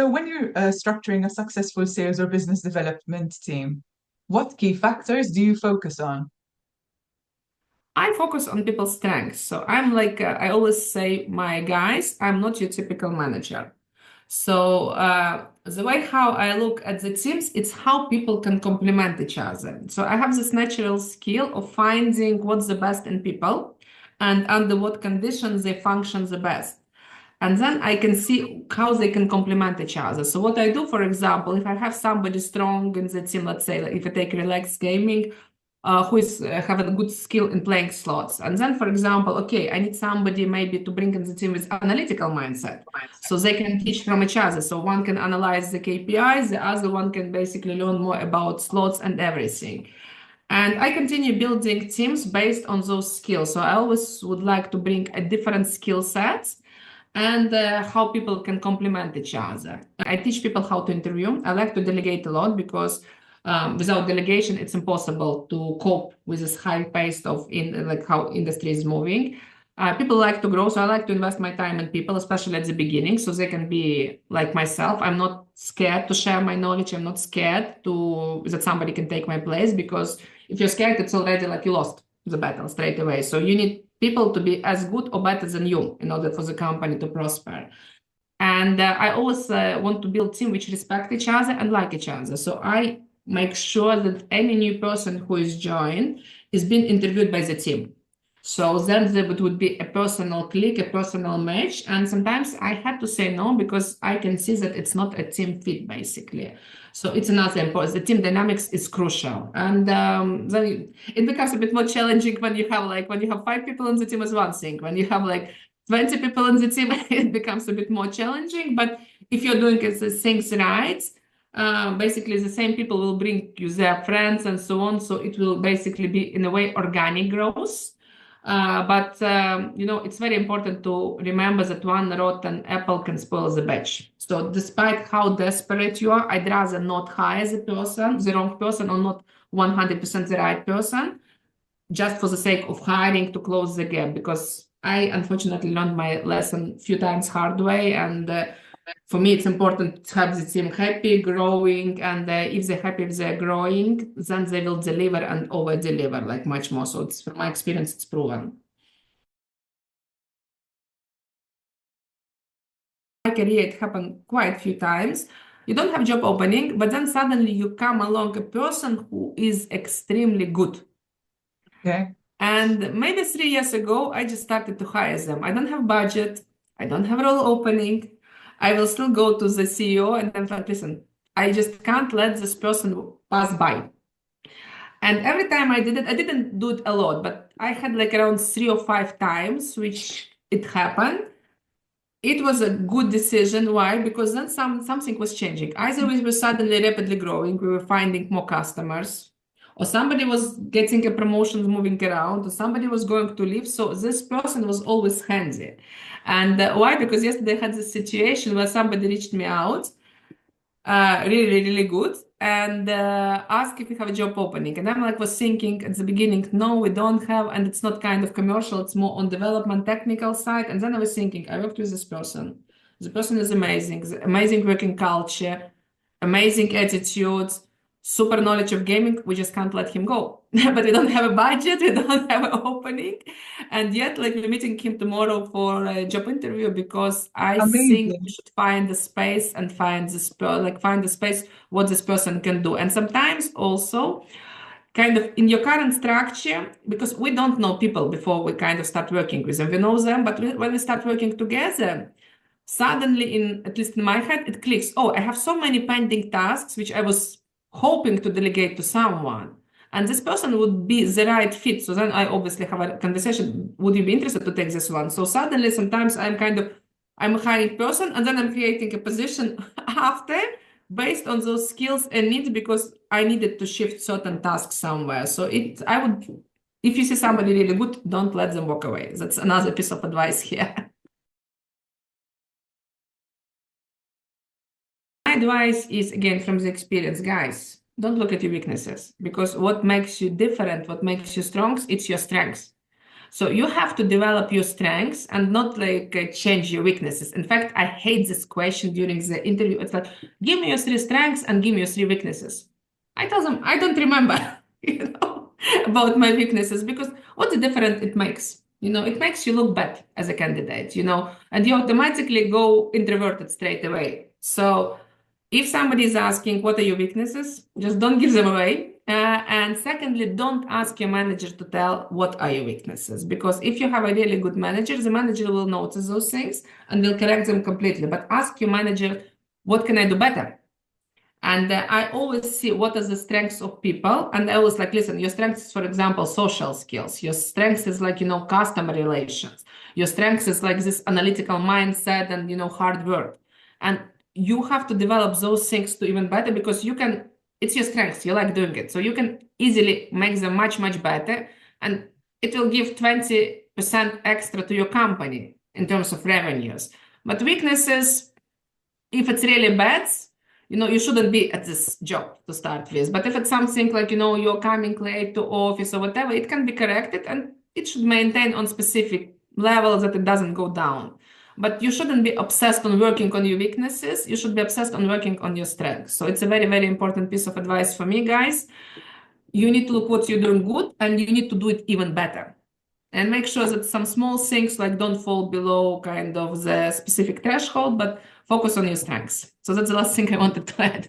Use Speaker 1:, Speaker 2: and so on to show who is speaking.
Speaker 1: So when you're structuring a successful sales or business development team, what key factors do you focus on?
Speaker 2: I focus on people's strengths. So I'm like, I always say, my guys, I'm not your typical manager. So the way how I look at the teams, it's how people can complement each other. So I have this natural skill of finding what's the best in people and under what conditions they function the best. And then I can see how they can complement each other. So what I do, for example, if I have somebody strong in the team, let's say, like if I take relaxed gaming, who is have a good skill in playing slots. And then, for example, okay, I need somebody maybe to bring in the team with analytical mindset, so they can teach from each other. So one can analyze the KPIs, the other one can basically learn more about slots and everything. And I continue building teams based on those skills. So I always would like to bring a different skill sets and how people can complement each other. I teach people how to interview. I like to delegate a lot because without delegation, it's impossible to cope with this high pace of like how industry is moving. People like to grow, so I like to invest my time in people, especially at the beginning, so they can be like myself. I'm not scared to share my knowledge. I'm not scared to that somebody can take my place, because if you're scared, it's already like you lost the battle straight away. So you need people to be as good or better than you in order for the company to prosper. And I always want to build team which respect each other and like each other. So I make sure that any new person who is joined is being interviewed by the team. So then there would be a personal click, a personal match. And sometimes I had to say no because I can see that it's not a team fit, basically. So it's another important. The team dynamics is crucial. And then it becomes a bit more challenging when you have when you have 5 people on the team is one thing. When you have 20 people on the team, it becomes a bit more challenging. But if you're doing the things right, basically the same people will bring you their friends and so on. So it will basically be in a way organic growth. But it's very important to remember that one rotten apple can spoil the batch. So despite how desperate you are, I'd rather not hire the wrong person, or not 100% the right person, just for the sake of hiring to close the gap. Because I unfortunately learned my lesson a few times hard way, and for me, it's important to have the team happy, growing, and if they're happy, if they're growing, then they will deliver and over deliver like much more. So it's from my experience, it's proven. My career, it happened quite a few times. You don't have job opening, but then suddenly you come along a person who is extremely good.
Speaker 1: Okay.
Speaker 2: And maybe 3 years ago, I just started to hire them. I don't have budget. I don't have role opening. I will still go to the CEO and I'm like, listen, I just can't let this person pass by. And every time I did it, I didn't do it a lot, but I had like around 3 or 5 times which it happened. It was a good decision. Why? Because then something was changing. Either we were suddenly rapidly growing, we were finding more customers, or somebody was getting a promotion, moving around, or somebody was going to leave. So this person was always handy. And why? Because yesterday I had this situation where somebody reached me out, really, really good, and asked if we have a job opening. And I'm like, was thinking at the beginning, no, we don't have, and it's not kind of commercial, it's more on development technical side. And then I was thinking, I worked with this person. The person is amazing, amazing working culture, amazing attitude, super knowledge of gaming. We just can't let him go. But we don't have a budget, we don't have an opening. And yet, like, we're meeting him tomorrow for a job interview because I think we
Speaker 1: Amazing.
Speaker 2: should find the space and find the space what this person can do. And sometimes also kind of in your current structure, because we don't know people before we kind of start working with them. We know them, but when we start working together, suddenly, at least in my head, it clicks. Oh, I have so many pending tasks which I was hoping to delegate to someone, and this person would be the right fit. So then I obviously have a conversation. Would you be interested to take this one? So suddenly, sometimes I'm a hiring person, and then I'm creating a position after based on those skills and needs, because I needed to shift certain tasks somewhere. So I would, if you see somebody really good, don't let them walk away. That's another piece of advice here. My advice is, again, from the experience, guys, don't look at your weaknesses, because what makes you different, what makes you strong, it's your strengths. So you have to develop your strengths and not like change your weaknesses. In fact, I hate this question during the interview. It's like, give me your 3 strengths and give me your 3 weaknesses. I tell them, I don't remember, about my weaknesses, because what a difference it makes. It makes you look bad as a candidate, and you automatically go introverted straight away. So if somebody is asking, what are your weaknesses? Just don't give them away. And secondly, don't ask your manager to tell what are your weaknesses, because if you have a really good manager, the manager will notice those things and will correct them completely. But ask your manager, what can I do better? And I always see what are the strengths of people. And I always like, listen, your strengths is, for example, social skills. Your strengths is like, customer relations. Your strengths is like this analytical mindset and, hard work. And you have to develop those things to even better, because it's your strengths, you like doing it. So you can easily make them much, much better. And it will give 20% extra to your company in terms of revenues. But weaknesses, if it's really bad, you shouldn't be at this job to start with. But if it's something like, you're coming late to office or whatever, it can be corrected and it should maintain on specific levels that it doesn't go down. But you shouldn't be obsessed on working on your weaknesses. You should be obsessed on working on your strengths. So it's a very, very important piece of advice for me, guys. You need to look what you're doing good and you need to do it even better. And make sure that some small things like don't fall below kind of the specific threshold, but focus on your strengths. So that's the last thing I wanted to add.